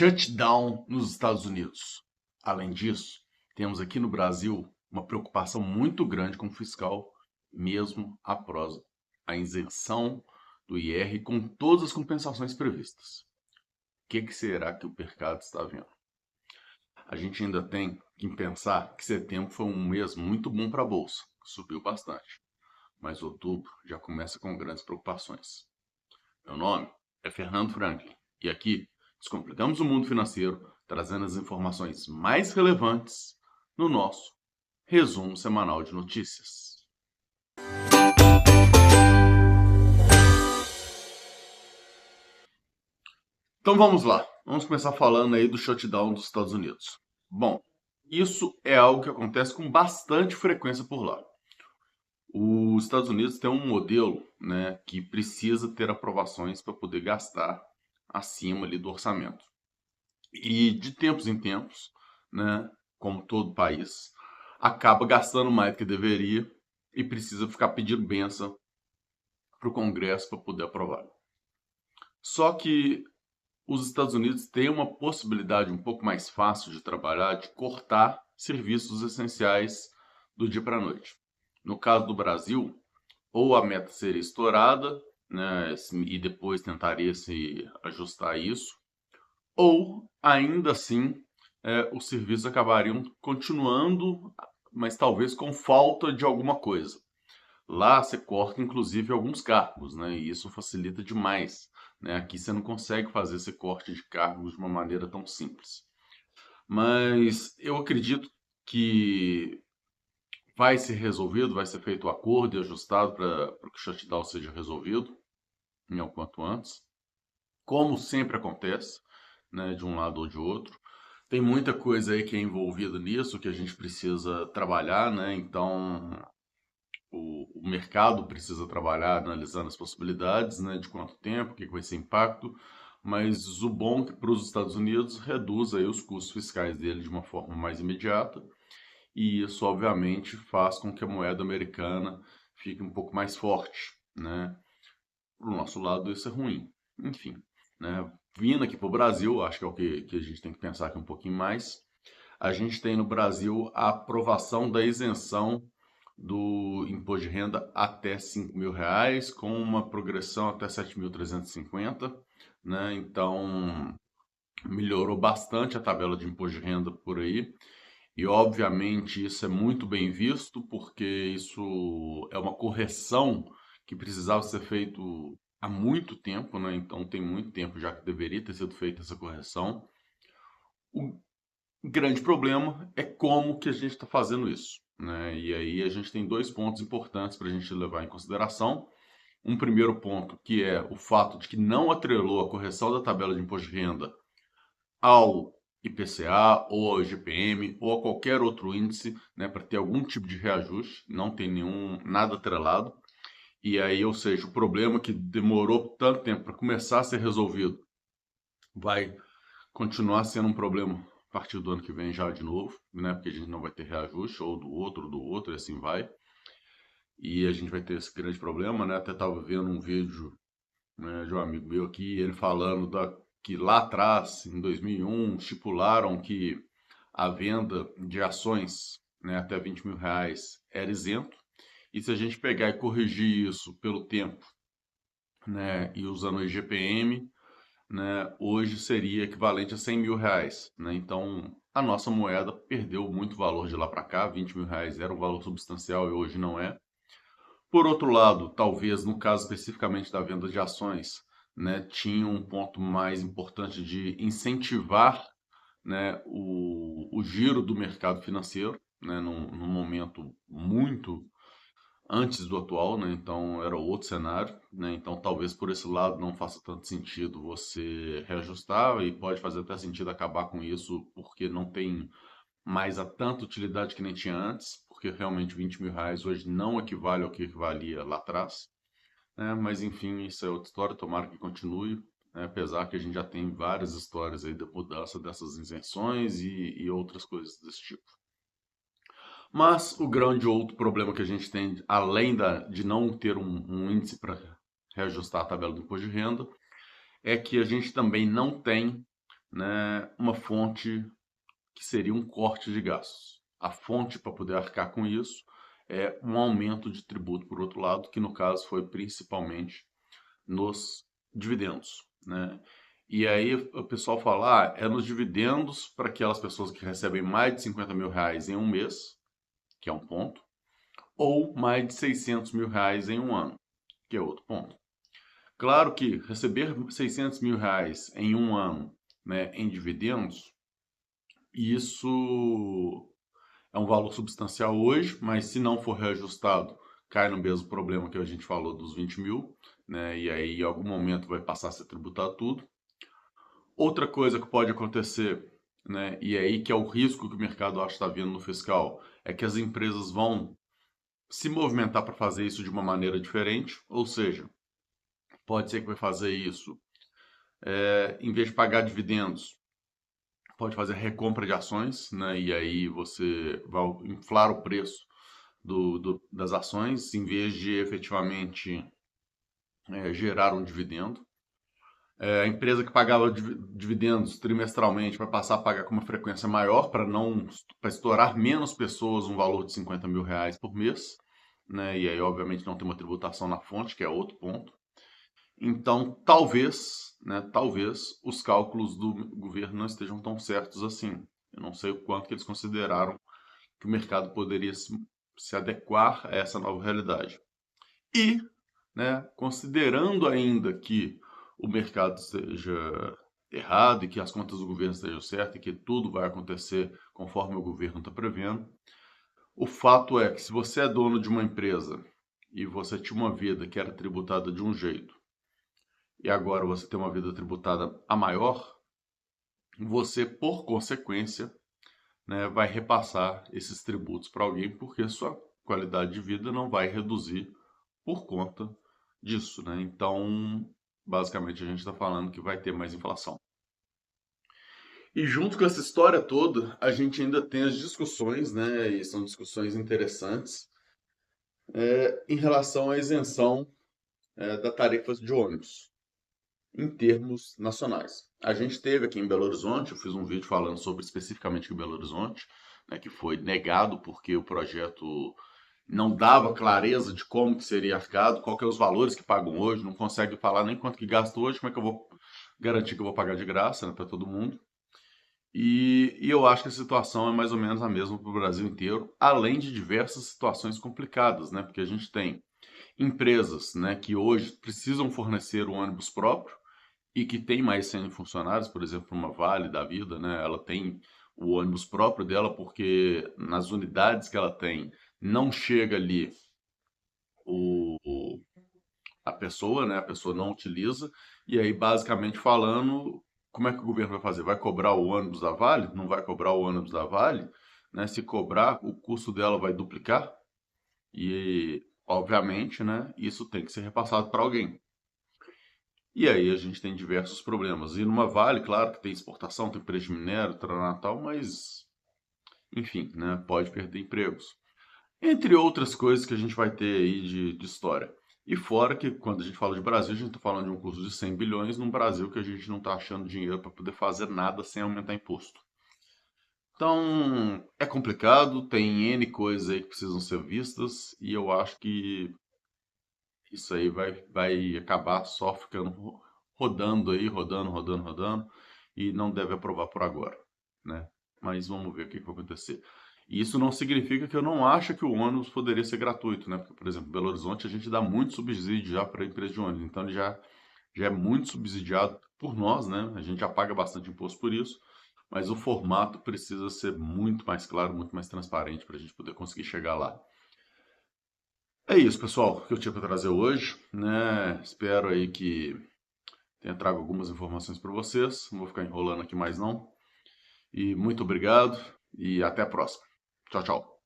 shutdown nos Estados Unidos. Além disso, temos aqui no Brasil uma preocupação muito grande com o fiscal, mesmo após a isenção do IR com todas as compensações previstas. O que será que o mercado está vendo? A gente ainda tem que pensar que setembro foi um mês muito bom para a Bolsa, subiu bastante, mas outubro já começa com grandes preocupações. Meu nome é Fernando Franklin e aqui descomplicamos o mundo financeiro, trazendo as informações mais relevantes no nosso resumo semanal de notícias. Então vamos lá, vamos começar falando aí do shutdown dos Estados Unidos. Bom, isso é algo que acontece com bastante frequência por lá. Os Estados Unidos têm um modelo, né, que precisa ter aprovações para poder gastar acima ali do orçamento. E de tempos em tempos, né, como todo país, acaba gastando mais do que deveria e precisa ficar pedindo bênção para o Congresso para poder aprovar. Só que os Estados Unidos têm uma possibilidade um pouco mais fácil de trabalhar, de cortar serviços essenciais do dia para a noite. No caso do Brasil, ou a meta seria estourada, né, e depois tentaria se ajustar a isso, ou ainda assim os serviços acabariam continuando, mas talvez com falta de alguma coisa. Lá você corta inclusive alguns cargos, né, e isso facilita demais. Né? Aqui você não consegue fazer esse corte de cargos de uma maneira tão simples. Mas eu acredito que vai ser resolvido, vai ser feito o acordo e ajustado para que o shutdown seja resolvido em o quanto antes. Como sempre acontece, né, de um lado ou de outro. Tem muita coisa aí que é envolvida nisso, que a gente precisa trabalhar, né? Então, o mercado precisa trabalhar analisando as possibilidades, né, de quanto tempo, o que vai ser impacto, mas o bom é que para os Estados Unidos reduz aí os custos fiscais dele de uma forma mais imediata, e isso obviamente faz com que a moeda americana fique um pouco mais forte, né? Para o nosso lado isso é ruim, enfim, né? Vindo aqui para o Brasil, acho que é o que a gente tem que pensar aqui um pouquinho mais. A gente tem no Brasil a aprovação da isenção do imposto de renda até R$ 5.000, com uma progressão até 7.350, né? Então, melhorou bastante a tabela de imposto de renda por aí. E, obviamente, isso é muito bem visto, porque isso é uma correção que precisava ser feito há muito tempo, né? Então, tem muito tempo já que deveria ter sido feita essa correção. O grande problema é como que a gente está fazendo isso, né? E aí a gente tem dois pontos importantes para a gente levar em consideração. Um primeiro ponto, que é o fato de que não atrelou a correção da tabela de imposto de renda ao IPCA ou ao IGPM ou a qualquer outro índice, né, para ter algum tipo de reajuste, não tem nada atrelado. E aí, ou seja, o problema que demorou tanto tempo para começar a ser resolvido vai continuar sendo um problema a partir do ano que vem já de novo, né? Porque a gente não vai ter reajuste, ou do outro, e assim vai. E a gente vai ter esse grande problema, né? Até estava vendo um vídeo, né, de um amigo meu aqui, ele falando que lá atrás, em 2001, estipularam que a venda de ações, né, até R$ 20.000 era isento. E se a gente pegar e corrigir isso pelo tempo, né, e usando o IGPM, né, hoje seria equivalente a R$ 100.000, né? Então, a nossa moeda perdeu muito valor de lá para cá, R$ 20.000 era um valor substancial e hoje não é. Por outro lado, talvez no caso especificamente da venda de ações, né, tinha um ponto mais importante de incentivar, né, o giro do mercado financeiro, né, num momento muito antes do atual, né? Então era outro cenário, né? Então talvez por esse lado não faça tanto sentido você reajustar e pode fazer até sentido acabar com isso porque não tem mais a tanta utilidade que nem tinha antes, porque realmente R$ 20.000 hoje não equivale ao que equivalia lá atrás, né? Mas enfim, isso é outra história, tomara que continue, né? Apesar que a gente já tem várias histórias aí da mudança dessas isenções e outras coisas desse tipo. Mas o grande outro problema que a gente tem, além de não ter um índice para reajustar a tabela do imposto de renda, é que a gente também não tem, né, uma fonte que seria um corte de gastos. A fonte para poder arcar com isso é um aumento de tributo, por outro lado, que no caso foi principalmente nos dividendos, né? E aí o pessoal fala, é nos dividendos para aquelas pessoas que recebem mais de 50 mil reais em um mês, que é um ponto, ou mais de 600 mil reais em um ano, que é outro ponto. Claro que receber 600 mil reais em um ano, né, em dividendos, isso é um valor substancial hoje, mas se não for reajustado, cai no mesmo problema que a gente falou dos 20 mil, né? E aí em algum momento vai passar a ser tributado tudo. Outra coisa que pode acontecer, né? E aí que é o risco que o mercado acha que está vendo no fiscal, é que as empresas vão se movimentar para fazer isso de uma maneira diferente, ou seja, pode ser que vai fazer isso, em vez de pagar dividendos, pode fazer recompra de ações, né? E aí você vai inflar o preço das ações, em vez de efetivamente gerar um dividendo. A empresa que pagava dividendos trimestralmente vai passar a pagar com uma frequência maior para estourar menos pessoas um valor de 50 mil reais por mês, né? E aí, obviamente, não tem uma tributação na fonte, que é outro ponto. Então, talvez, né, talvez os cálculos do governo não estejam tão certos assim. Eu não sei o quanto que eles consideraram que o mercado poderia se adequar a essa nova realidade. E, né, considerando ainda que o mercado esteja errado e que as contas do governo estejam certas e que tudo vai acontecer conforme o governo está prevendo, o fato é que se você é dono de uma empresa e você tinha uma vida que era tributada de um jeito e agora você tem uma vida tributada a maior, você, por consequência, né, vai repassar esses tributos para alguém porque sua qualidade de vida não vai reduzir por conta disso, né? Então, basicamente, a gente está falando que vai ter mais inflação. E junto com essa história toda, a gente ainda tem as discussões, né? E são discussões interessantes, em relação à isenção, da tarifa de ônibus, em termos nacionais. A gente teve aqui em Belo Horizonte, eu fiz um vídeo falando sobre especificamente em Belo Horizonte, né, que foi negado porque o projeto não dava clareza de como que seria arcado, qual que é os valores que pagam hoje, não consegue falar nem quanto que gasta hoje, como é que eu vou garantir que eu vou pagar de graça, né, para todo mundo. E eu acho que a situação é mais ou menos a mesma para o Brasil inteiro, além de diversas situações complicadas, né, porque a gente tem empresas, né, que hoje precisam fornecer o ônibus próprio e que tem mais 100 funcionários, por exemplo, uma Vale da vida, né, ela tem o ônibus próprio dela porque nas unidades que ela tem não chega ali o, a pessoa, né? A pessoa não utiliza. E aí, basicamente falando, como é que o governo vai fazer? Vai cobrar o ônibus da Vale? Não vai cobrar o ônibus da Vale? Né? Se cobrar, o custo dela vai duplicar. E, obviamente, né? Isso tem que ser repassado para alguém. E aí a gente tem diversos problemas. E numa Vale, claro que tem exportação, tem preço de minério, tal, mas, enfim, né? Pode perder empregos. Entre outras coisas que a gente vai ter aí de história. E fora que, quando a gente fala de Brasil, a gente está falando de um custo de 100 bilhões num Brasil que a gente não está achando dinheiro para poder fazer nada sem aumentar imposto. Então, é complicado, tem N coisas aí que precisam ser vistas, e eu acho que isso aí vai acabar só ficando rodando aí, rodando, e não deve aprovar por agora, né? Mas vamos ver o que vai acontecer. E isso não significa que eu não acho que o ônibus poderia ser gratuito, né? Porque, por exemplo, em Belo Horizonte a gente dá muito subsídio já para a empresa de ônibus, então ele já é muito subsidiado por nós, né? A gente já paga bastante imposto por isso, mas o formato precisa ser muito mais claro, muito mais transparente para a gente poder conseguir chegar lá. É isso, pessoal, que eu tinha para trazer hoje, né? Espero aí que tenha trago algumas informações para vocês. Não vou ficar enrolando aqui mais não. E muito obrigado e até a próxima. Tchau, tchau.